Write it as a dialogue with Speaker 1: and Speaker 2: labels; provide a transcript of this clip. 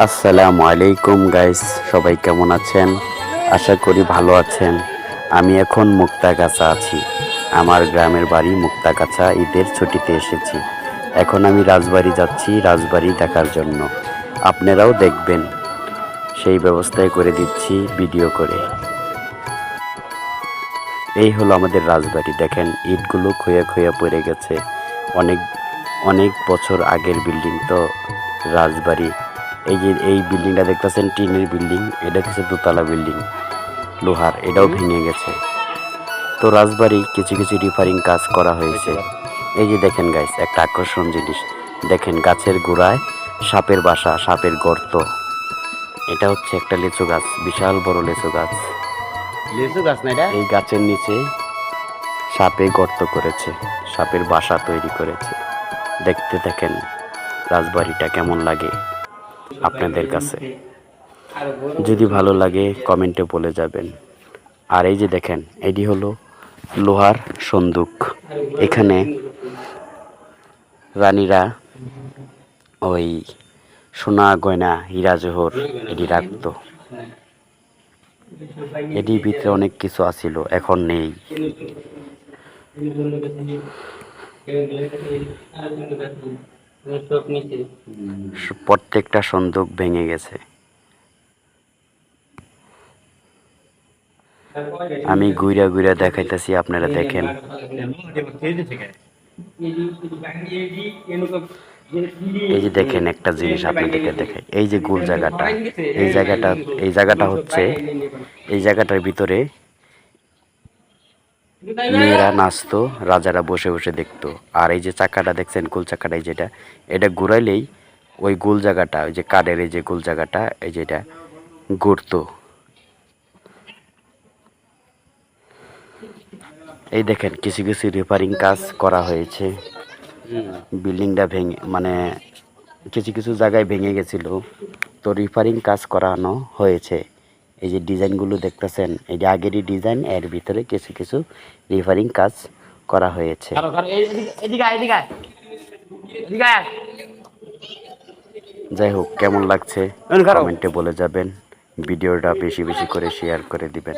Speaker 1: আসসালামু আলাইকুম গাইস, সবাই কেমন আছেন? আশা করি ভালো আছেন। আমি এখন মুক্তাগাছা আছি। আমার গ্রামের বাড়ি মুক্তাগাছা। ঈদের ছুটিতে এসেছি। এখন আমি রাজবাড়ি যাচ্ছি রাজবাড়ি দেখার জন্য। আপনারাও দেখবেন, সেই ব্যবস্থাই করে দিচ্ছি ভিডিও করে। এই হলো আমাদের রাজবাড়ি। দেখেন ইটগুলো ক্ষয়ে ক্ষয়ে পড়ে গেছে। অনেক অনেক বছর আগের বিল্ডিং তো রাজবাড়ি। এই যে এই বিল্ডিংটা দেখতেছেন, টিনের বিল্ডিং। এটা কিছু দোতলা বিল্ডিং, লোহার। এটাও ভেঙে গেছে। তো রাজবাড়ি কিছু কিছু রিপেয়ারিং কাজ করা হয়েছে। এই যে দেখেন গাইস, একটা আকর্ষণ জিনিস দেখেন, গাছের গোড়ায় সাপের বাসা, সাপের গর্ত। এটা হচ্ছে একটা লিচু গাছ, বিশাল বড় লিচু গাছ।
Speaker 2: লিচু গাছ না এটা?
Speaker 1: এই গাছের নিচে সাপে গর্ত করেছে, সাপের বাসা তৈরি করেছে। দেখতে দেখেন রাজবাড়িটা কেমন লাগে আপনাদের কাছে। যদি ভালো লাগে কমেন্টে বলে যাবেন। আর এই যে দেখেন, এটি হলো লোহার সন্দুক। এখানে রানীরা ওই সোনা গয়না হীরা জহর এটি রাখতো। এটির ভিতরে অনেক কিছু আছিল, এখন নেই। প্রত্যেকটা সন্দুক ভেঙে গেছে। আমি ঘুরা ঘুরা দেখাইতেছি, আপনারা দেখেন। এই যে দেখেন, একটা জিনিস আপনাদেরকে দেখাই। এই যে গোল জায়গাটা, এই জায়গাটা হচ্ছে, এই জায়গাটার ভিতরে মেয়েরা নাচতো, রাজারা বসে বসে দেখতো। আর এই যে চাকাটা দেখছেন, গোল চাকাটা, যেটা এটা ঘুরাইলেই ওই গোল জায়গাটা, ওই যে কাঠের এই যে গোল জায়গাটা, এই যেটা ঘুরতো। এই দেখেন কিছু কিছু রিপেয়ারিং কাজ করা হয়েছে। বিল্ডিংটা ভেঙে, মানে কিছু কিছু জায়গায় ভেঙে গেছিল, তো রিপেয়ারিং কাজ করানো হয়েছে। এই যে ডিজাইনগুলো দেখতেছেন, এই যে আগেরই ডিজাইন, এর ভিতরে কিছু কিছু রিপেয়ারিং কাজ করা হয়েছে। যাই হোক, কেমন লাগছে কমেন্টে বলে যাবেন। ভিডিওটা বেশি বেশি করে শেয়ার করে দিবেন।